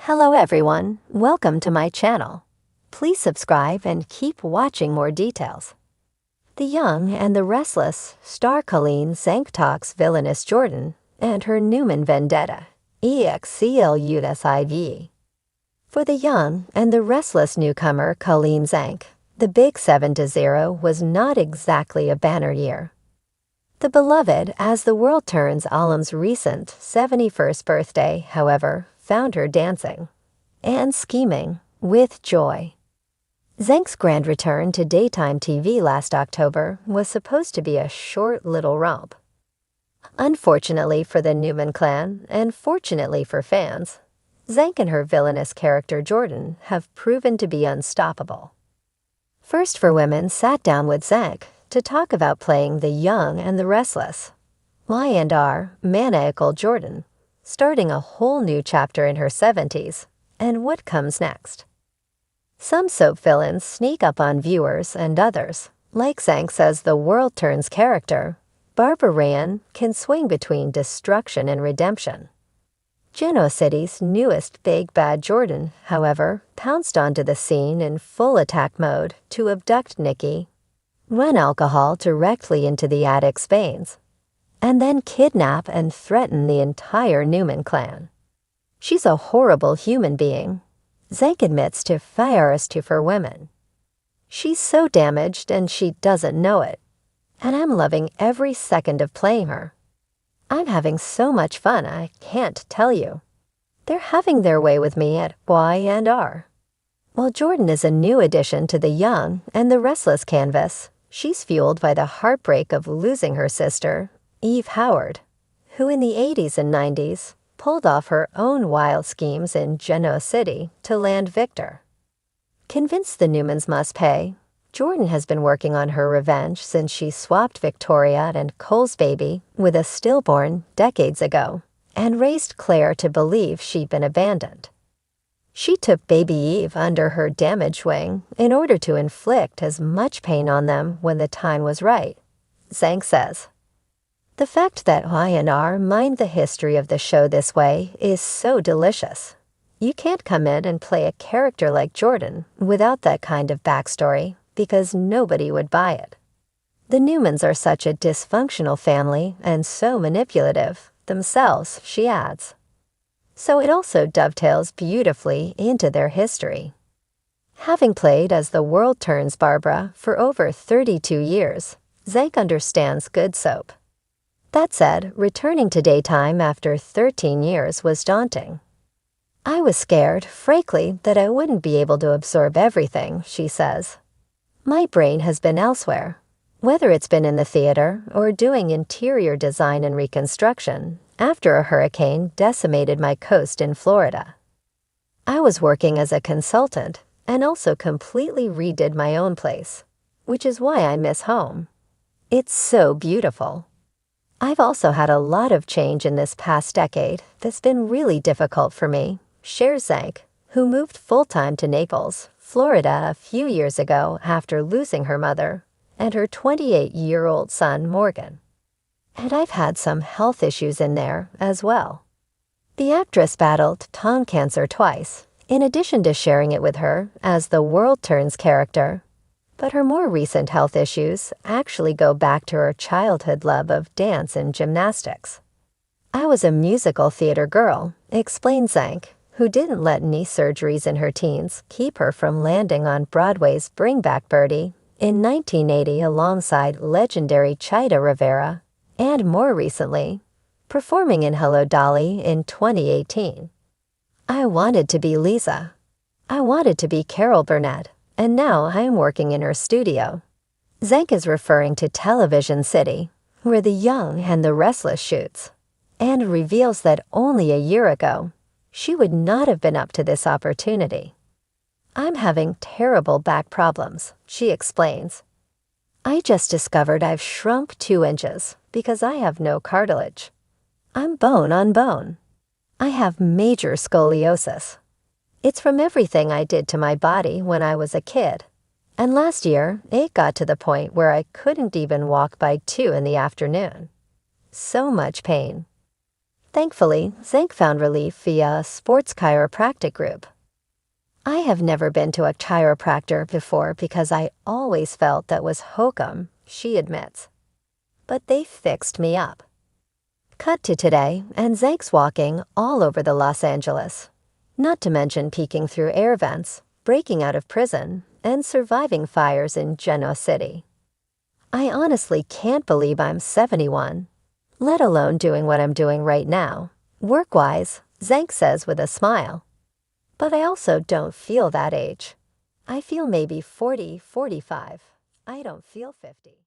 Hello everyone, welcome to my channel. Please subscribe and keep watching more details. The Young and the Restless star Colleen Zanktalk's villainous Jordan and her Newman vendetta, EXCLUSIV. For the Young and the Restless newcomer Colleen Zank, the big 7-0 was not exactly a banner year. The beloved As the World Turns alum's recent 71st birthday, however, found her dancing and scheming with joy. Zank's grand return to daytime TV last October was supposed to be a short little romp. Unfortunately for the Newman clan, and fortunately for fans, Zank and her villainous character Jordan have proven to be unstoppable. First for Women sat down with Zank to talk about playing the Young and the Restless, Y&R maniacal Jordan, starting a whole new chapter in her 70s, and what comes next. Some soap villains sneak up on viewers, and others, like Zank's As the World Turns character, Barbara Ryan, can swing between destruction and redemption. Genoa City's newest big bad Jordan, however, pounced onto the scene in full attack mode to abduct Nikki, run alcohol directly into the addict's veins, and then kidnap and threaten the entire Newman clan. She's a horrible human being, Zank admits to Fires to For Women. She's so damaged and she doesn't know it, and I'm loving every second of playing her. I'm having so much fun I can't tell you. They're having their way with me at Y&R. While Jordan is a new addition to the Young and the Restless canvas, she's fueled by the heartbreak of losing her sister, Eve Howard, who in the 80s and 90s pulled off her own wild schemes in Genoa City to land Victor. Convinced the Newmans must pay, Jordan has been working on her revenge since she swapped Victoria and Cole's baby with a stillborn decades ago and raised Claire to believe she'd been abandoned. She took baby Eve under her damaged wing in order to inflict as much pain on them when the time was right, Zank says. The fact that Y&R mined the history of the show this way is so delicious. You can't come in and play a character like Jordan without that kind of backstory because nobody would buy it. The Newmans are such a dysfunctional family and so manipulative themselves, she adds. So it also dovetails beautifully into their history. Having played As the World Turns Barbara for over 32 years, Zank understands good soap. That said, returning to daytime after 13 years was daunting. I was scared, frankly, that I wouldn't be able to absorb everything, she says. My brain has been elsewhere, whether it's been in the theater or doing interior design and reconstruction after a hurricane decimated my coast in Florida. I was working as a consultant and also completely redid my own place, which is why I miss home. It's so beautiful. I've also had a lot of change in this past decade that's been really difficult for me, shares Zank, who moved full-time to Naples, Florida a few years ago after losing her mother and her 28-year-old son Morgan. And I've had some health issues in there as well. The actress battled tongue cancer twice, in addition to sharing it with her As the World Turns character. But her more recent health issues actually go back to her childhood love of dance and gymnastics. I was a musical theater girl, explains Zank, who didn't let knee surgeries in her teens keep her from landing on Broadway's Bring Back Birdie in 1980 alongside legendary Chita Rivera, and more recently, performing in Hello Dolly in 2018. I wanted to be Lisa. I wanted to be Carol Burnett. And now I'm working in her studio. Zank is referring to Television City, where the Young and the Restless shoots, and reveals that only a year ago, she would not have been up to this opportunity. I'm having terrible back problems, she explains. I just discovered I've shrunk 2 inches because I have no cartilage. I'm bone on bone. I have major scoliosis. It's from everything I did to my body when I was a kid. And last year, it got to the point where I couldn't even walk by 2 in the afternoon. So much pain. Thankfully, Zank found relief via a sports chiropractic group. I have never been to a chiropractor before because I always felt that was hokum, she admits. But they fixed me up. Cut to today, and Zank's walking all over the Los Angeles. Not to mention peeking through air vents, breaking out of prison, and surviving fires in Genoa City. I honestly can't believe I'm 71, let alone doing what I'm doing right now. Work-wise, Zank says with a smile. But I also don't feel that age. I feel maybe 40, 45. I don't feel 50.